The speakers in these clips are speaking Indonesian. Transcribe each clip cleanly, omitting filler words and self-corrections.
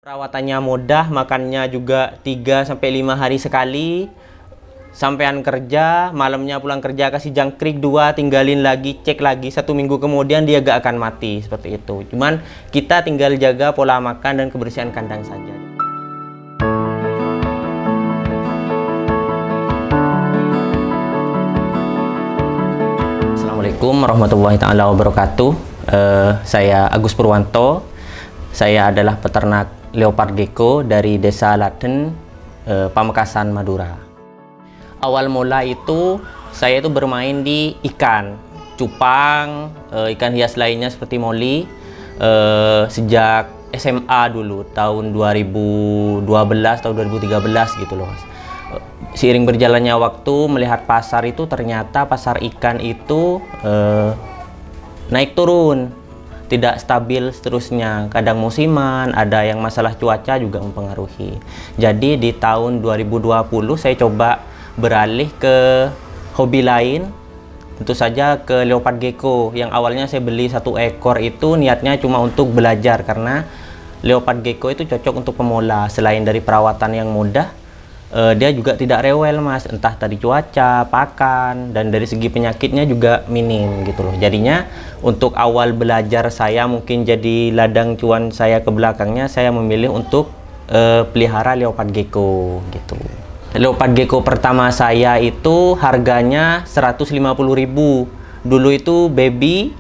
Perawatannya mudah, makannya juga 3 sampai 5 hari sekali. Sampean kerja, malamnya pulang kerja kasih jangkrik 2, tinggalin lagi, cek lagi 1 minggu kemudian dia gak akan mati seperti itu. Cuman kita tinggal jaga pola makan dan kebersihan kandang saja. Assalamualaikum warahmatullahi taala wabarakatuh. Saya Agus Purwanto. Saya adalah peternak leopard gecko dari Desa Laten, Pamekasan, Madura. Awal mula itu saya itu bermain di ikan, cupang, ikan hias lainnya seperti moli, sejak SMA dulu, tahun 2012 atau 2013 gitu loh Mas. Seiring berjalannya waktu melihat pasar itu, ternyata pasar ikan itu naik turun, tidak stabil seterusnya, kadang musiman, ada yang masalah cuaca juga mempengaruhi. Jadi di tahun 2020 saya coba beralih ke hobi lain, tentu saja ke leopard gecko. Yang awalnya saya beli 1 ekor itu niatnya cuma untuk belajar, karena leopard gecko itu cocok untuk pemula. Selain dari perawatan yang mudah, dia juga tidak rewel Mas, entah tadi cuaca, pakan, dan dari segi penyakitnya juga minim gitu loh. Jadinya untuk awal belajar saya, mungkin jadi ladang cuan saya ke belakangnya, saya memilih untuk pelihara leopard gecko gitu. Leopard gecko pertama saya itu harganya 150.000. Dulu itu baby,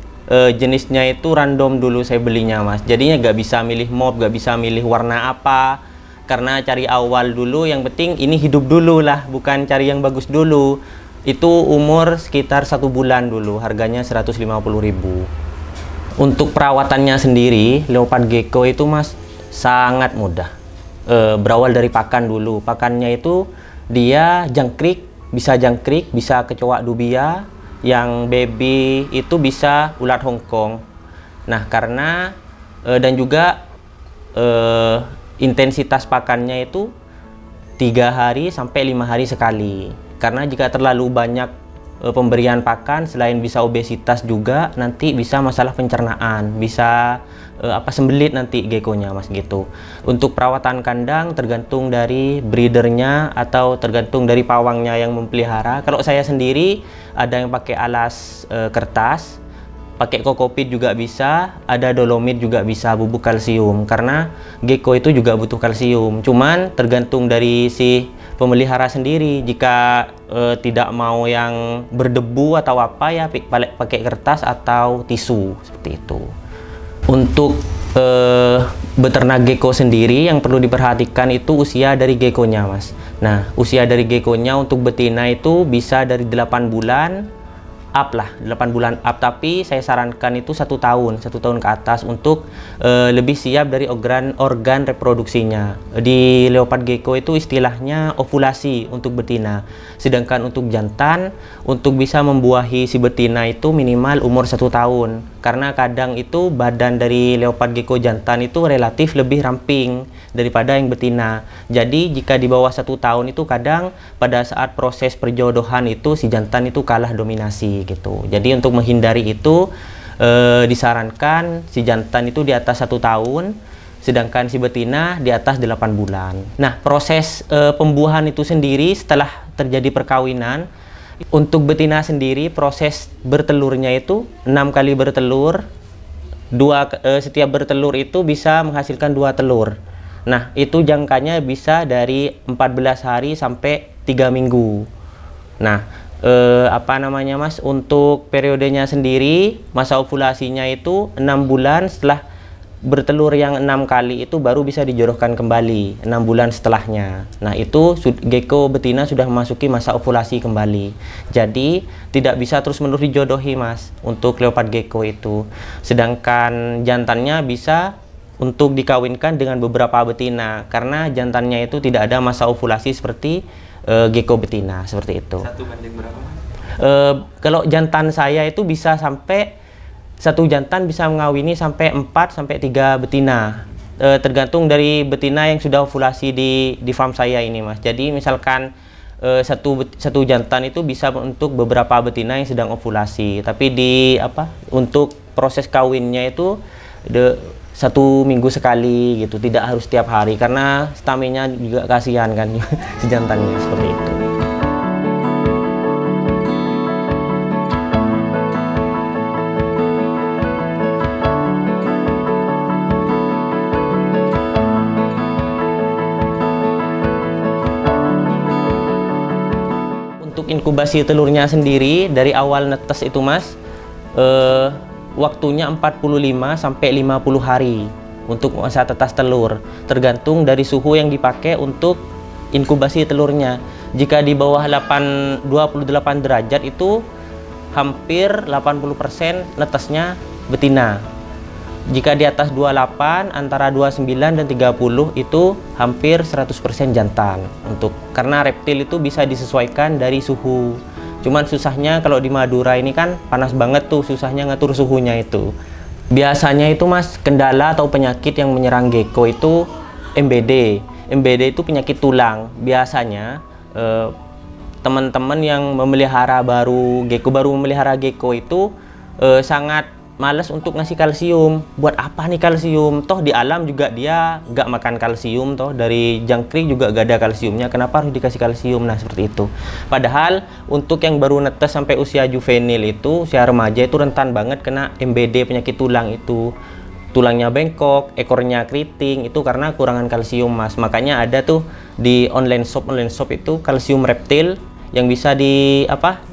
jenisnya itu random dulu saya belinya Mas. Jadinya gak bisa milih mob, gak bisa milih warna apa. Karena cari awal dulu, yang penting ini hidup dulu lah, bukan cari yang bagus dulu. Itu umur sekitar 1 bulan dulu, harganya 150.000. Untuk perawatannya sendiri, leopard gecko itu Mas sangat mudah. Berawal dari pakan dulu. Pakannya itu dia jangkrik, bisa kecoak dubia. Yang baby itu bisa ulat Hongkong. Nah, karena dan juga intensitas pakannya itu 3 hari sampai 5 hari sekali. Karena jika terlalu banyak pemberian pakan, selain bisa obesitas juga nanti bisa masalah pencernaan, bisa sembelit nanti geckonya Mas gitu. Untuk perawatan kandang tergantung dari breedernya atau tergantung dari pawangnya yang memelihara. Kalau saya sendiri ada yang pakai alas kertas, pakai kokopit juga bisa, ada dolomit juga bisa, bubuk kalsium, karena gecko itu juga butuh kalsium. Cuman tergantung dari si pemelihara sendiri. Jika tidak mau yang berdebu atau apa, ya pakai kertas atau tisu seperti itu. Untuk beternak gecko sendiri yang perlu diperhatikan itu usia dari geckonya Mas. Nah, usia dari geckonya untuk betina itu bisa dari 8 bulan up lah, 8 bulan up, tapi saya sarankan itu 1 tahun ke atas untuk lebih siap dari organ reproduksinya. Di leopard gecko itu istilahnya ovulasi untuk betina, sedangkan untuk jantan, untuk bisa membuahi si betina itu minimal umur 1 tahun, karena kadang itu badan dari leopard gecko jantan itu relatif lebih ramping daripada yang betina. Jadi jika di bawah 1 tahun itu kadang pada saat proses perjodohan itu si jantan itu kalah dominasi gitu. Jadi untuk menghindari itu disarankan si jantan itu di atas 1 tahun, sedangkan si betina di atas 8 bulan. Nah, proses pembuahan itu sendiri setelah terjadi perkawinan, untuk betina sendiri proses bertelurnya itu 6 kali bertelur. Setiap bertelur itu bisa menghasilkan 2 telur. Nah, itu jangkanya bisa dari 14 hari sampai 3 minggu. Nah, Mas, untuk periodenya sendiri, masa ovulasinya itu 6 bulan setelah bertelur yang 6 kali itu baru bisa dijodohkan kembali 6 bulan setelahnya. Nah, itu gecko betina sudah memasuki masa ovulasi kembali. Jadi tidak bisa terus-menerus dijodohi Mas untuk leopard gecko itu. Sedangkan jantannya bisa untuk dikawinkan dengan beberapa betina, karena jantannya itu tidak ada masa ovulasi seperti gecko betina seperti itu. 1 banding berapa Mas? Kalau jantan saya itu bisa sampai 1 jantan bisa mengawini sampai 4 sampai 3 betina. Tergantung dari betina yang sudah ovulasi di farm saya ini Mas. Jadi misalkan satu jantan itu bisa untuk beberapa betina yang sedang ovulasi, tapi untuk proses kawinnya itu 1 minggu sekali gitu, tidak harus setiap hari karena stamina juga kasihan kan si jantannya seperti itu. Untuk inkubasi telurnya sendiri dari awal netes itu Mas, waktunya 45 sampai 50 hari untuk masa tetas telur, tergantung dari suhu yang dipakai untuk inkubasi telurnya. Jika di bawah 28 derajat itu hampir 80% netesnya betina. Jika di atas 28, antara 29 dan 30 itu hampir 100% jantan. Karena reptil itu bisa disesuaikan dari suhu. Cuman susahnya kalau di Madura ini kan panas banget tuh, susahnya ngatur suhunya itu. Biasanya itu Mas, kendala atau penyakit yang menyerang gecko itu MBD. MBD itu penyakit tulang. Biasanya teman-teman yang memelihara baru memelihara gecko itu sangat males untuk ngasih kalsium. Buat apa nih kalsium? Toh di alam juga dia gak makan kalsium, toh dari jangkrik juga gak ada kalsiumnya, kenapa harus dikasih kalsium? Nah seperti itu. Padahal untuk yang baru netes sampai usia juvenil itu, usia remaja itu rentan banget kena MBD, penyakit tulang itu. Tulangnya bengkok, ekornya keriting, itu karena kurangan kalsium Mas. Makanya ada tuh di online shop itu kalsium reptil yang bisa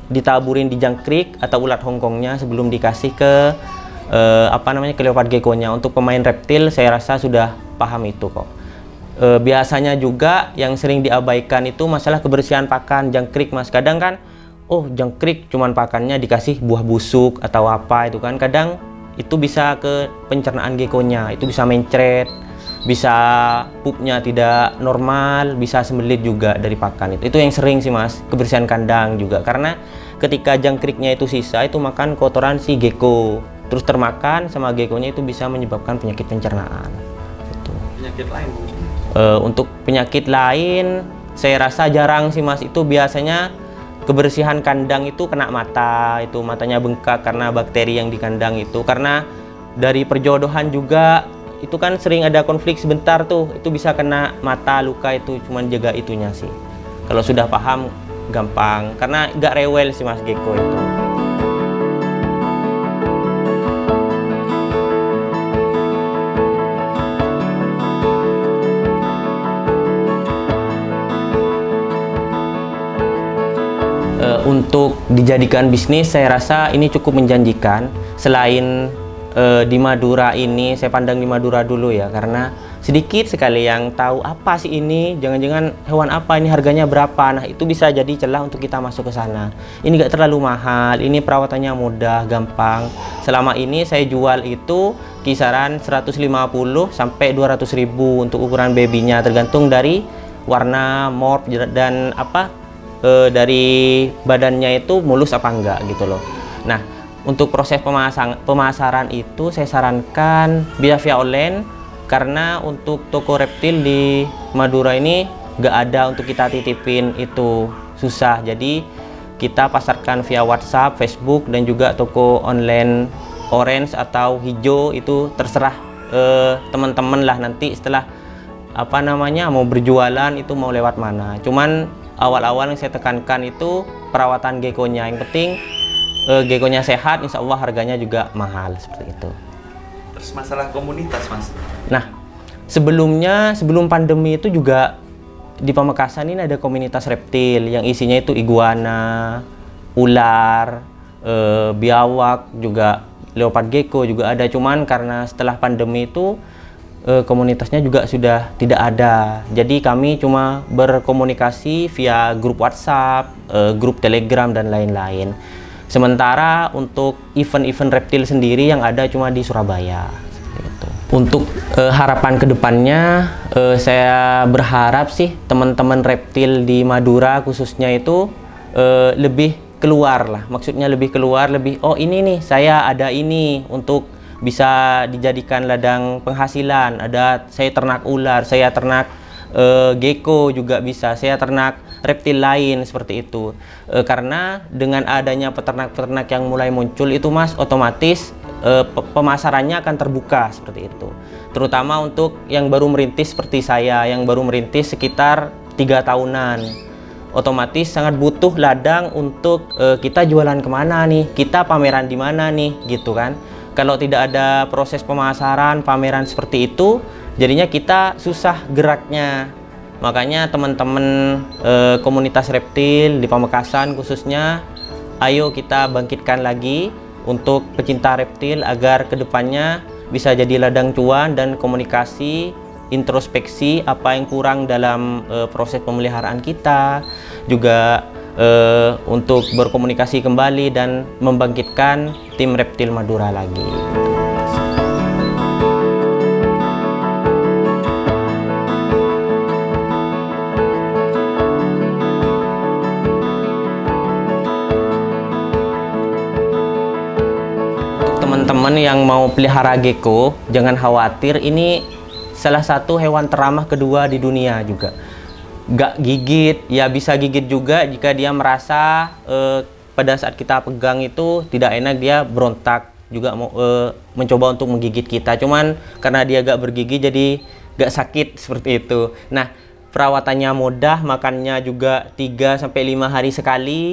ditaburin di jangkrik atau ulat hongkongnya sebelum dikasih ke ke leopard gecko-nya. Untuk pemain reptil saya rasa sudah paham itu kok. Biasanya juga yang sering diabaikan itu masalah kebersihan pakan jangkrik Mas. Kadang kan jangkrik cuman pakannya dikasih buah busuk atau apa itu kan, kadang itu bisa ke pencernaan gecko-nya, itu bisa mencret, bisa pupnya tidak normal, bisa sembelit juga dari pakan itu yang sering sih Mas. Kebersihan kandang juga, karena ketika jangkriknya itu sisa itu makan kotoran si gecko, terus termakan sama gecko-nya, itu bisa menyebabkan penyakit pencernaan gitu. Penyakit lain untuk penyakit lain saya rasa jarang sih Mas. Itu biasanya kebersihan kandang itu kena mata, itu matanya bengkak karena bakteri yang di kandang itu. Karena dari perjodohan juga itu kan sering ada konflik sebentar tuh, itu bisa kena mata, luka, itu cuman jaga itunya sih. Kalau sudah paham gampang, karena gak rewel sih Mas gecko itu. Untuk dijadikan bisnis saya rasa ini cukup menjanjikan. Selain di Madura ini, saya pandang di Madura dulu ya, karena sedikit sekali yang tahu apa sih ini, jangan-jangan hewan apa ini, harganya berapa. Nah itu bisa jadi celah untuk kita masuk ke sana. Ini gak terlalu mahal, ini perawatannya mudah, gampang. Selama ini saya jual itu kisaran 150 sampai 200.000 untuk ukuran babynya, tergantung dari warna, morph, dan dari badannya itu mulus apa enggak gitu loh. Nah untuk proses pemasaran itu saya sarankan via online, karena untuk toko reptil di Madura ini nggak ada untuk kita titipin, itu susah. Jadi kita pasarkan via WhatsApp, Facebook, dan juga toko online orange atau hijau, itu terserah teman-teman lah nanti setelah mau berjualan itu mau lewat mana. Cuman awal-awal yang saya tekankan itu perawatan gecko-nya. Yang penting gecko-nya sehat, insya Allah harganya juga mahal, seperti itu. Terus masalah komunitas Mas? Nah sebelum pandemi itu juga di Pamekasan ini ada komunitas reptil yang isinya itu iguana, ular, biawak, juga leopard gecko juga ada. Cuman karena setelah pandemi itu komunitasnya juga sudah tidak ada. Jadi kami cuma berkomunikasi via grup WhatsApp, grup Telegram, dan lain-lain. Sementara untuk event-event reptil sendiri yang ada cuma di Surabaya. Gitu. Untuk harapan kedepannya, saya berharap sih teman-teman reptil di Madura khususnya itu lebih keluar lah. Maksudnya lebih keluar, oh ini nih saya ada ini untuk bisa dijadikan ladang penghasilan. Saya ternak ular, saya ternak gecko juga bisa, saya ternak reptil lain seperti itu. Karena dengan adanya peternak-peternak yang mulai muncul itu Mas, otomatis pemasarannya akan terbuka seperti itu. Terutama untuk yang baru merintis seperti saya, yang baru merintis sekitar 3 tahunan. Otomatis sangat butuh ladang untuk kita jualan kemana nih, kita pameran di mana nih, gitu kan. Kalau tidak ada proses pemasaran, pameran seperti itu, jadinya kita susah geraknya. Makanya teman-teman komunitas reptil di Pamekasan khususnya, ayo kita bangkitkan lagi untuk pecinta reptil agar kedepannya bisa jadi ladang cuan dan komunikasi, introspeksi apa yang kurang dalam proses pemeliharaan kita, juga untuk berkomunikasi kembali dan membangkitkan tim reptil Madura lagi. Teman-teman yang mau pelihara gecko, jangan khawatir, ini salah satu hewan teramah kedua di dunia juga. Gak gigit, ya bisa gigit juga jika dia merasa pada saat kita pegang itu tidak enak, dia berontak juga mau mencoba untuk menggigit kita. Cuman karena dia gak bergigi jadi gak sakit seperti itu. Nah, perawatannya mudah, makannya juga 3-5 hari sekali.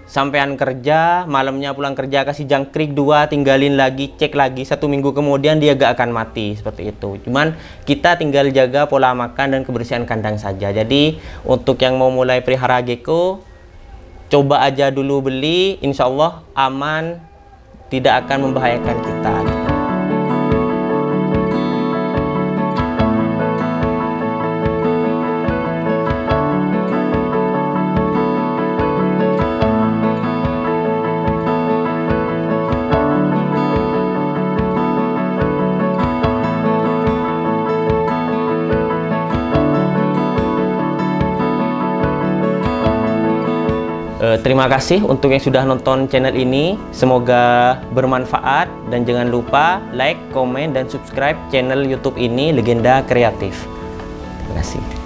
Sampean kerja, malamnya pulang kerja kasih jangkrik 2, tinggalin lagi, cek lagi 1 minggu kemudian dia gak akan mati seperti itu. Cuman kita tinggal jaga pola makan dan kebersihan kandang saja. Jadi untuk yang mau mulai pelihara gecko, coba aja dulu beli, insya Allah aman, tidak akan membahayakan kita. Terima kasih untuk yang sudah nonton channel ini, semoga bermanfaat dan jangan lupa like, komen, dan subscribe channel YouTube ini, Legenda Kreatif. Terima kasih.